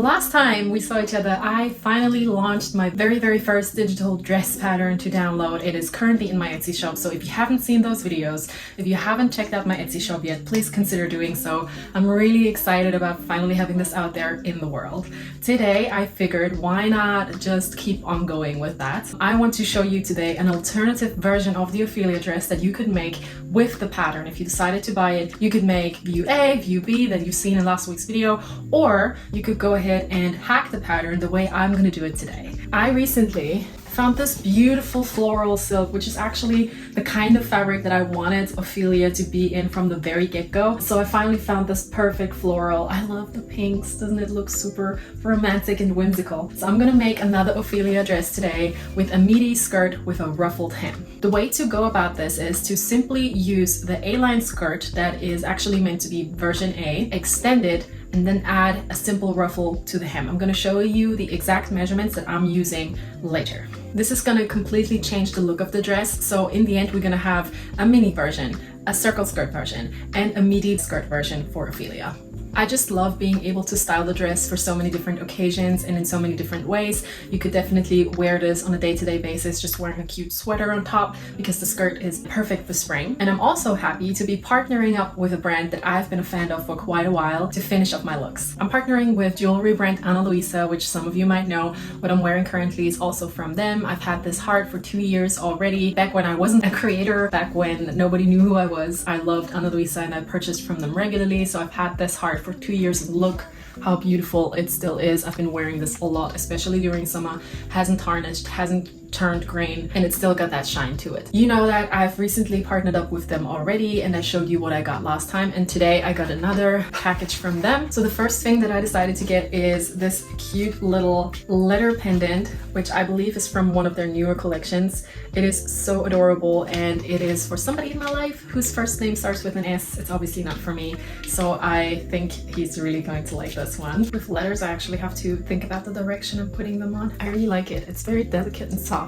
last time we saw each other, I finally launched my very first digital dress pattern to download. It is currently in my Etsy shop, so if you haven't seen those videos, if you haven't checked out my Etsy shop yet, please consider doing so. I'm really excited about finally having this out there in the world. Today I figured, why not just keep on going with that? I want to show you today an alternative version of the Ophelia dress that you could make with the pattern. If you decided to buy it, you could make view A, view B that you've seen in last week's video, or you could go ahead and hack the pattern the way I'm going to do it today. I recently found this beautiful floral silk, which is actually the kind of fabric that I wanted Ophelia to be in from the very get-go. So I finally found this perfect floral. I love the pinks. Doesn't it look super romantic and whimsical? So I'm gonna make another Ophelia dress today with a midi skirt with a ruffled hem. The way to go about this is to simply use the A-line skirt that is actually meant to be version A, extend it, and then add a simple ruffle to the hem. I'm gonna show you the exact measurements that I'm using later. This is gonna completely change the look of the dress. So in the end, we're gonna have a mini version, a circle skirt version, and a midi skirt version for Ophelia. I just love being able to style the dress for so many different occasions and in so many different ways. You could definitely wear this on a day-to-day basis, just wearing a cute sweater on top, because the skirt is perfect for spring. And I'm also happy to be partnering up with a brand that I've been a fan of for quite a while to finish up my looks. I'm partnering with jewelry brand Luisa, which some of you might know. What I'm wearing currently is also from them. I've had this heart for 2 years already. Back when I wasn't a creator, back when nobody knew who I was, I loved Luisa and I purchased from them regularly. So I've had this heart for 2 years, and look how beautiful it still is. I've been wearing this a lot, especially during summer. Hasn't tarnished, hasn't turned grain, and it's still got that shine to it. You know that I've recently partnered up with them already, and I showed you what I got last time, and today I got another package from them. So the first thing that I decided to get is this cute little letter pendant, which I believe is from one of their newer collections. It is so adorable, and it is for somebody in my life whose first name starts with an S. It's obviously not for me, so I think he's really going to like this one. With letters, I actually have to think about the direction I'm putting them on. I really like it. It's very delicate and soft.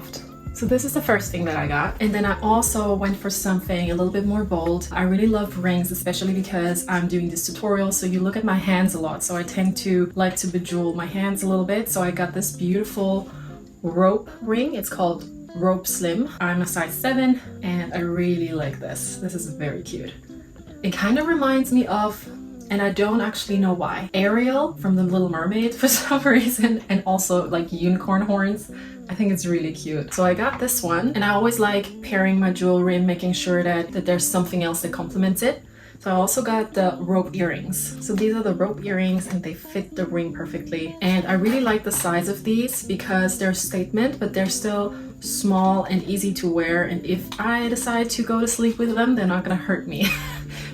So this is the first thing that I got. And then I also went for something a little bit more bold. I really love rings, especially because I'm doing this tutorial, so you look at my hands a lot. So I tend to like to bejewel my hands a little bit. So I got this beautiful rope ring. It's called Rope Slim. I'm a size 7 and I really like this. This is very cute. It kind of reminds me of, and I don't actually know why, Ariel from The Little Mermaid for some reason, and also like unicorn horns. I think it's really cute. So I got this one, and I always like pairing my jewelry and making sure that there's something else that complements it. So I also got the rope earrings. So these are the rope earrings and they fit the ring perfectly. And I really like the size of these because they're a statement, but they're still small and easy to wear. And if I decide to go to sleep with them, they're not gonna hurt me.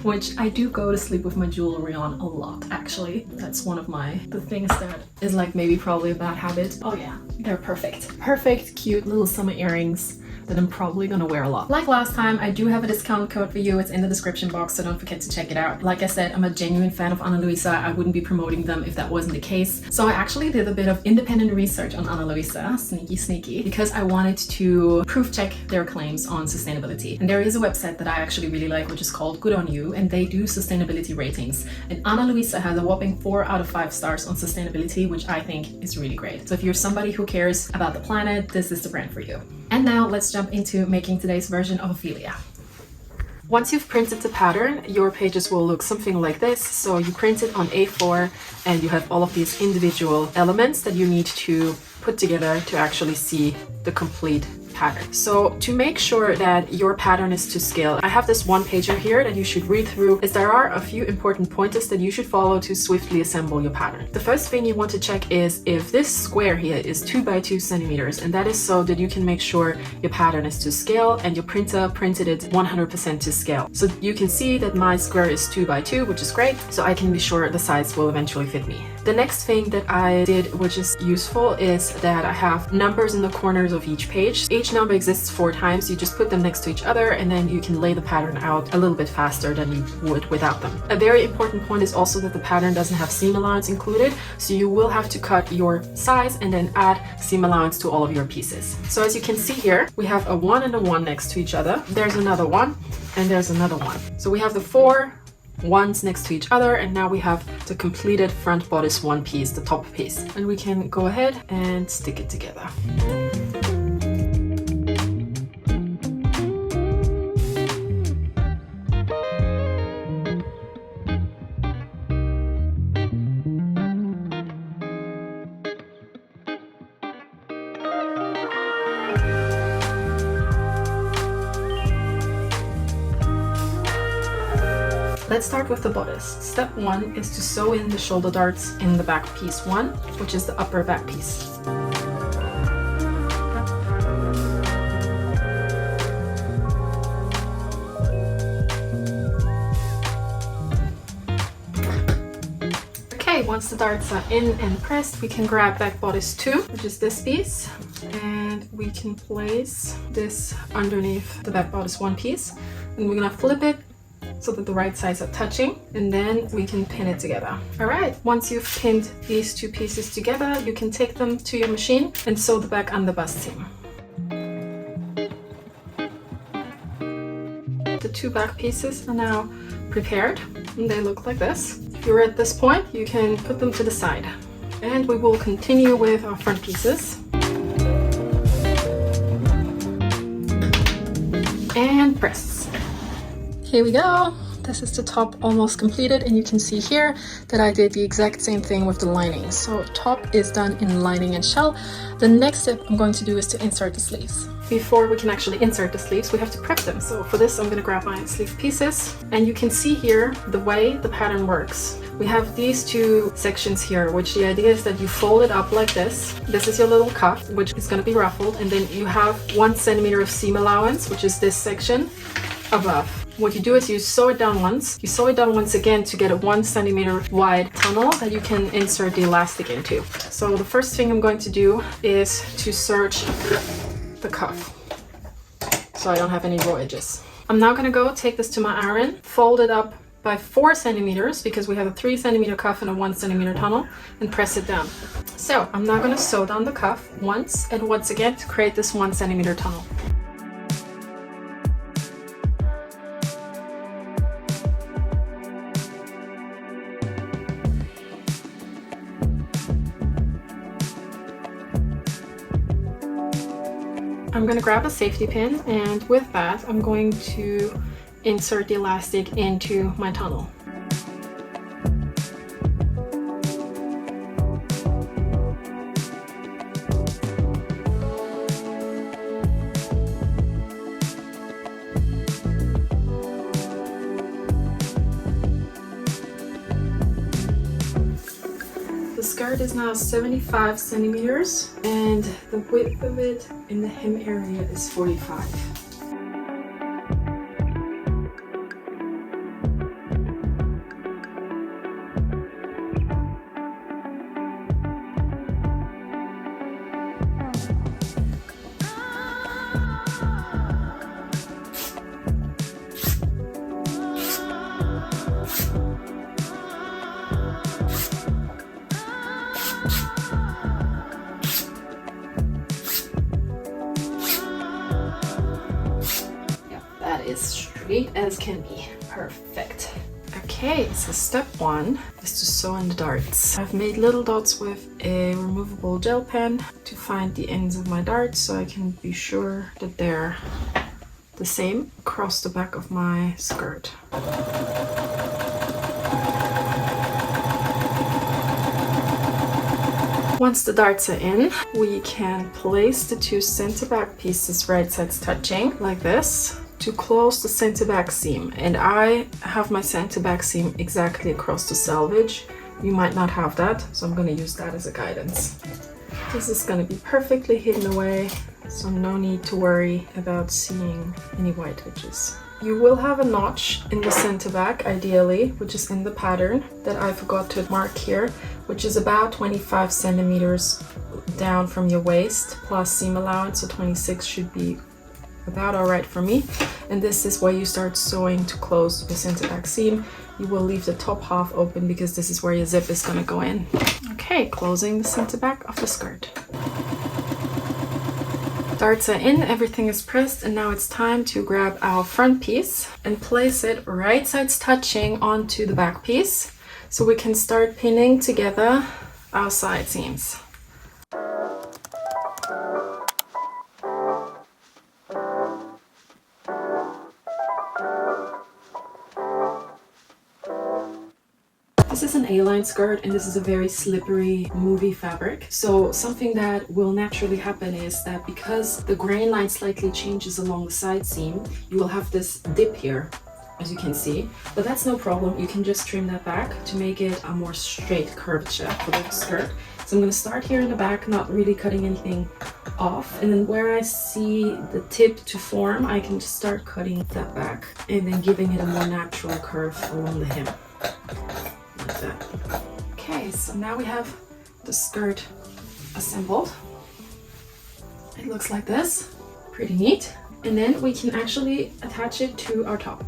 Which I do go to sleep with my jewelry on a lot, actually. That's one of the things that is like maybe probably a bad habit. Oh yeah, they're perfect. Perfect, cute little summer earrings that I'm probably gonna wear a lot. Like last time, I do have a discount code for you. It's in the description box, so don't forget to check it out. Like I said, I'm a genuine fan of Luisa. I wouldn't be promoting them if that wasn't the case. So I actually did a bit of independent research on Luisa, sneaky, because I wanted to proof check their claims on sustainability. And there is a website that I actually really like, which is called Good On You, and they do sustainability ratings. And Luisa has a whopping 4 out of 5 stars on sustainability, which I think is really great. So if you're somebody who cares about the planet, this is the brand for you. And now let's jump into making today's version of Ophelia. Once you've printed the pattern, your pages will look something like this. So you print it on A4 and you have all of these individual elements that you need to put together to actually see the complete pattern. So to make sure that your pattern is to scale, I have this one pager here that you should read through, as there are a few important pointers that you should follow to swiftly assemble your pattern. The first thing you want to check is if this square here is 2 by 2 centimeters, and that is so that you can make sure your pattern is to scale and your printer printed it 100% to scale. So you can see that my square is 2 by 2, which is great, so I can be sure the size will eventually fit me. The next thing that I did, which is useful, is that I have numbers in the corners of each page. Each number exists 4 times. You just put them next to each other and then you can lay the pattern out a little bit faster than you would without them. A very important point is also that the pattern doesn't have seam allowance included, so you will have to cut your size and then add seam allowance to all of your pieces. So as you can see here, we have a 1 and a 1 next to each other. There's another one and there's another one. So we have the 4 ones next to each other, and now we have the completed front bodice one piece, the top piece, and we can go ahead and stick it together. Let's start with the bodice. Step 1 is to sew in the shoulder darts in the back piece 1, which is the upper back piece. Okay, once the darts are in and pressed, we can grab back bodice 2, which is this piece, and we can place this underneath the back bodice 1 piece, and we're gonna flip it so that the right sides are touching, and then we can pin it together. All right, once you've pinned these two pieces together, you can take them to your machine and sew the back on the bust seam. The two back pieces are now prepared, and they look like this. If you're at this point, you can put them to the side, and we will continue with our front pieces. And press. Here we go. This is the top almost completed, and you can see here that I did the exact same thing with the lining. So top is done in lining and shell. The next step I'm going to do is to insert the sleeves. Before we can actually insert the sleeves, we have to prep them. So for this, I'm going to grab my sleeve pieces, and you can see here the way the pattern works. We have these two sections here, which the idea is that you fold it up like this. This is your little cuff, which is going to be ruffled, and then you have 1 centimeter of seam allowance, which is this section above. What you do is you sew it down once. You sew it down once again to get a 1 centimeter wide tunnel that you can insert the elastic into. So the first thing I'm going to do is to serge the cuff, so I don't have any raw edges. I'm now going to go take this to my iron, fold it up by 4 centimeters because we have a 3 centimeter cuff and a 1 centimeter tunnel, and press it down. So I'm now going to sew down the cuff once and once again to create this 1 centimeter tunnel. I'm going to grab a safety pin, and with that I'm going to insert the elastic into my tunnel. The skirt is now 75 centimeters, and the width of it in the hem area is 45. Is straight as can be. Perfect. Okay, so step 1 is to sew in the darts. I've made little dots with a removable gel pen to find the ends of my darts so I can be sure that they're the same across the back of my skirt. Once the darts are in, we can place the two center back pieces right sides touching like this to close the center back seam. And I have my center back seam exactly across the selvage. You might not have that, so I'm going to use that as a guidance. This is going to be perfectly hidden away, so no need to worry about seeing any white edges. You will have a notch in the center back, ideally, which is in the pattern that I forgot to mark here, which is about 25 centimeters down from your waist, plus seam allowance, so 26 should be about all right for me. And this is where you start sewing to close the center back seam. You will leave the top half open because this is where your zip is going to go in. Okay, closing the center back of the skirt. darts are in, everything is pressed, and now it's time to grab our front piece and place it right sides touching onto the back piece so we can start pinning together our side seams. This is an A-line skirt, and this is a very slippery movie fabric. So something that will naturally happen is that because the grain line slightly changes along the side seam, you will have this dip here, as you can see. But that's no problem. You can just trim that back to make it a more straight curvature for the skirt. So I'm going to start here in the back, not really cutting anything off. And then where I see the tip to form, I can just start cutting that back and then giving it a more natural curve along the hem. Like that. Okay, so now we have the skirt assembled. It looks like this, pretty neat. And then we can actually attach it to our top.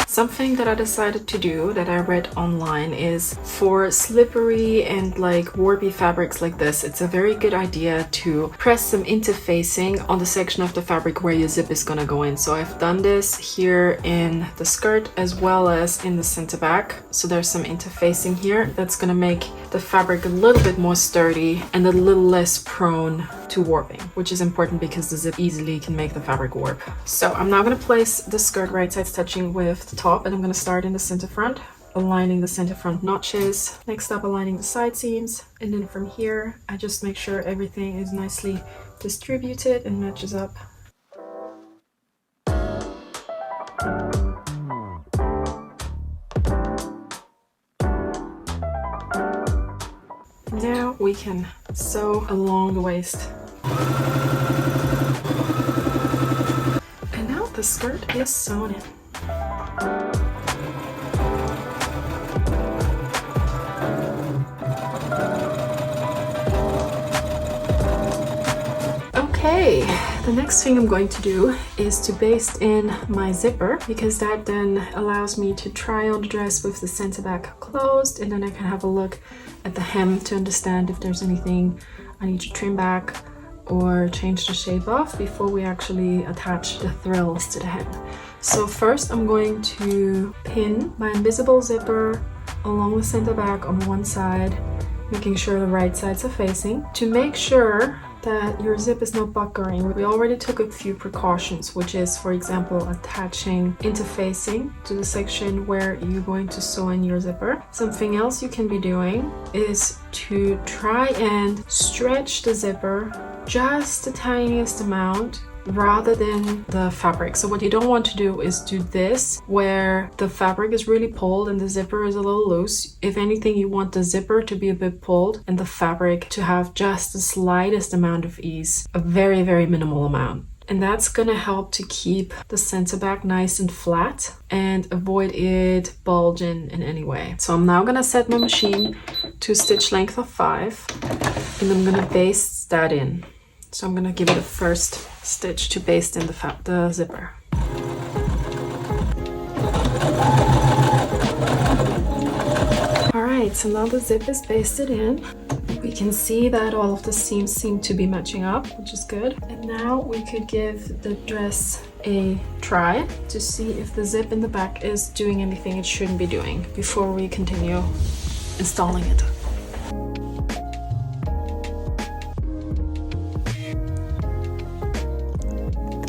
Something that I decided to do that I read online is for slippery and like warpy fabrics like this, it's a very good idea to press some interfacing on the section of the fabric where your zip is gonna go in. So I've done this here in the skirt as well as in the center back. So there's some interfacing here that's gonna make the fabric a little bit more sturdy and a little less prone to warping, which is important because the zip easily can make the fabric warp. So I'm now going to place the skirt right sides touching with the top, and I'm going to start in the center front, aligning the center front notches. Next up, aligning the side seams, and then from here I just make sure everything is nicely distributed and matches up. Now we can sew along the waist. And now the skirt is sewn in. Okay, the next thing I'm going to do is to baste in my zipper, because that then allows me to try on the dress with the center back closed, and then I can have a look at the hem to understand if there's anything I need to trim back or change the shape of before we actually attach the thrills to the hem. So first I'm going to pin my invisible zipper along the center back on one side, making sure the right sides are facing. To make sure that your zip is not buckling, we already took a few precautions, which is, for example, attaching interfacing to the section where you're going to sew in your zipper. Something else you can be doing is to try and stretch the zipper just the tiniest amount rather than the fabric. So what you don't want to do is do this where the fabric is really pulled and the zipper is a little loose. If anything, you want the zipper to be a bit pulled and the fabric to have just the slightest amount of ease, a very, very minimal amount. And that's gonna help to keep the center back nice and flat and avoid it bulging in any way. So I'm now gonna set my machine to stitch length of 5, and I'm gonna baste that in. So I'm gonna give it a first stitch to baste in the zipper. Alright, so now the zip is basted in. We can see that all of the seams seem to be matching up, which is good. And now we could give the dress a try to see if the zip in the back is doing anything it shouldn't be doing before we continue installing it.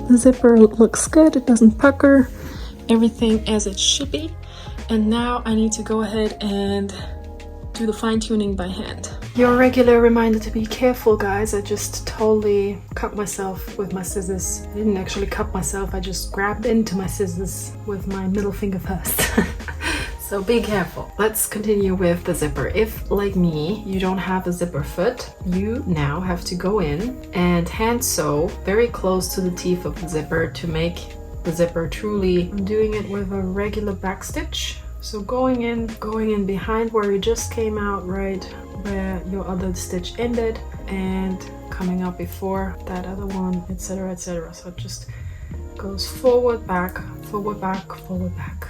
The zipper looks good, it doesn't pucker, everything as it should be. And now I need to go ahead and do the fine-tuning by hand. Your regular reminder to be careful, guys. I just totally cut myself with my scissors. I didn't actually cut myself, I just grabbed into my scissors with my middle finger first. So be careful. Let's continue with the zipper. If, like me, you don't have a zipper foot, you now have to go in and hand sew very close to the teeth of the zipper to make the zipper truly. I'm doing it with a regular back stitch. So going in behind where you just came out, right where your other stitch ended, and coming up before that other one, etc., etc. So it just goes forward, back, forward, back, forward, back.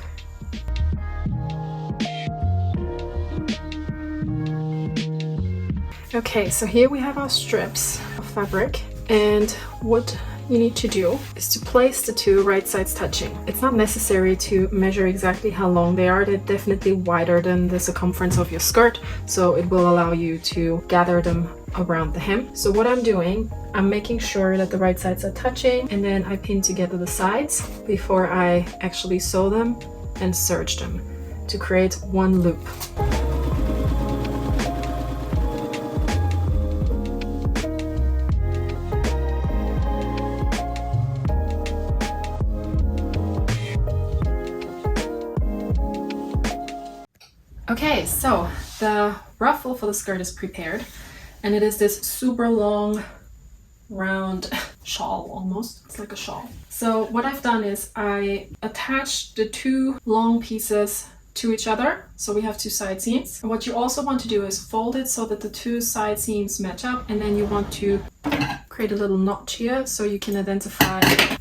Okay, so here we have our strips of fabric, and what you need to do is to place the two right sides touching. It's not necessary to measure exactly how long they are. They're definitely wider than the circumference of your skirt, so it will allow you to gather them around the hem. So what I'm doing, I'm making sure that the right sides are touching, and then I pin together the sides before I actually sew them and serge them to create one loop. Okay, so the ruffle for the skirt is prepared, and it is this super long round shawl almost. It's like a shawl. So what I've done is I attached the two long pieces to each other, so we have two side seams. And what you also want to do is fold it so that the two side seams match up, and then you want to create a little notch here so you can identify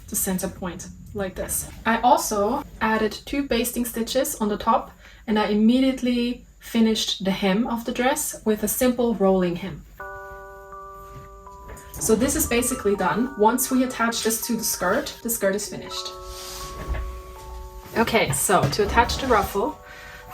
the center point like this. I also added 2 basting stitches on the top, and I immediately finished the hem of the dress with a simple rolling hem. So this is basically done. Once we attach this to the skirt is finished. Okay, so to attach the ruffle,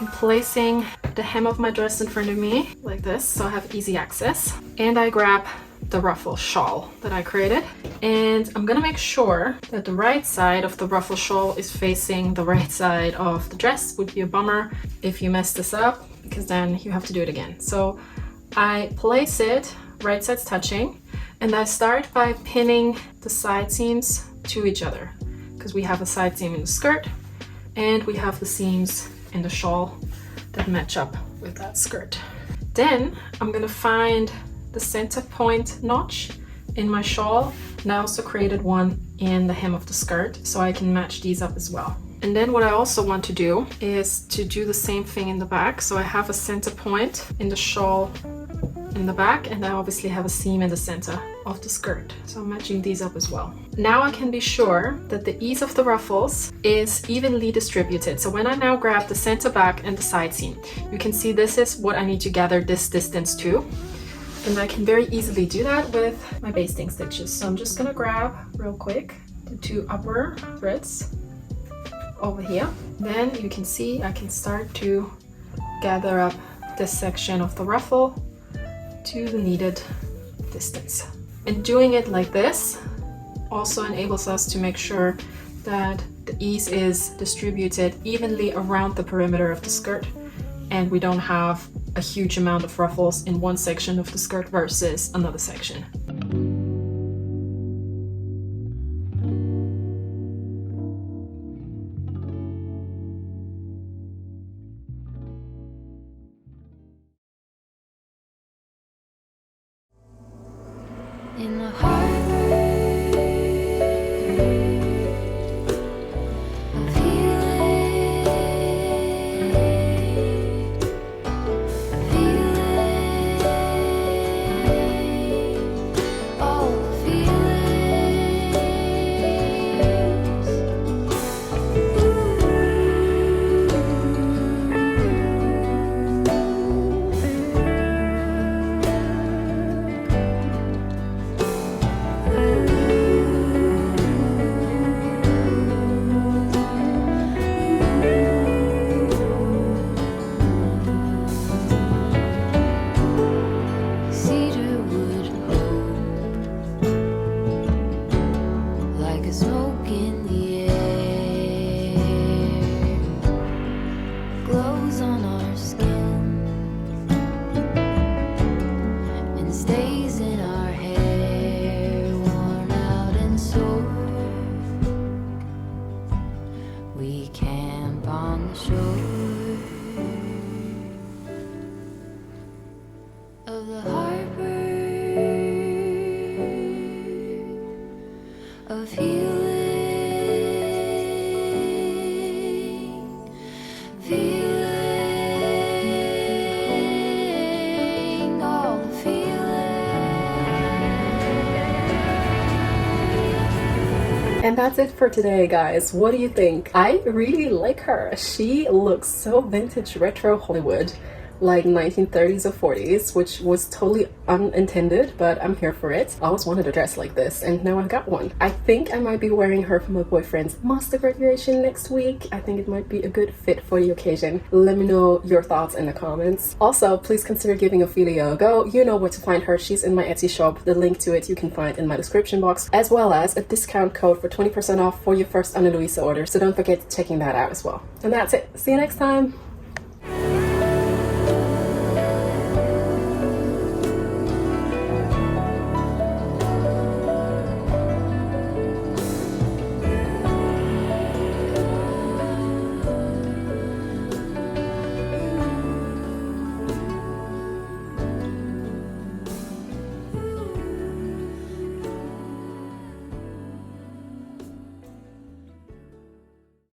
I'm placing the hem of my dress in front of me like this, so I have easy access. And I grab the ruffle shawl that I created, and I'm gonna make sure that the right side of the ruffle shawl is facing the right side of the dress. Would be a bummer if you mess this up, because then you have to do it again. So I place it right sides touching, and I start by pinning the side seams to each other, because we have a side seam in the skirt and we have the seams in the shawl that match up with that skirt. Then I'm gonna find the center point notch in my shawl, and I also created one in the hem of the skirt so I can match these up as well. And then what I also want to do is to do the same thing in the back. So I have a center point in the shawl in the back, and I obviously have a seam in the center of the skirt, so I'm matching these up as well. Now I can be sure that the ease of the ruffles is evenly distributed. So when I now grab the center back and the side seam, you can see this is what I need to gather this distance to. And I can very easily do that with my basting stitches. So I'm just gonna grab real quick the 2 upper threads over here. Then you can see I can start to gather up this section of the ruffle to the needed distance. And doing it like this also enables us to make sure that the ease is distributed evenly around the perimeter of the skirt, and we don't have a huge amount of ruffles in one section of the skirt versus another section. In the harbor of healing, all the feelings. Cedar wood glow like a smoke in the air, glows on our skin and stays in our hair, worn out and sore. We camp on the shore of the harbor of healing, feeling all the feelings. And that's it for today, guys. What do you think? I really like her. She looks so vintage retro Hollywood. like 1930s or 40s, which was totally unintended, but I'm here for it. I always wanted a dress like this and now I got one. I think I might be wearing her for my boyfriend's master graduation next week. I think it might be a good fit for the occasion. Let me know your thoughts in the comments. Also, please consider giving Ophelia a go. You know where to find her. She's in my Etsy shop. The link to it you can find in my description box, as well as a discount code for 20% off for your first Luisa order. So don't forget checking that out as well. And that's it. See you next time.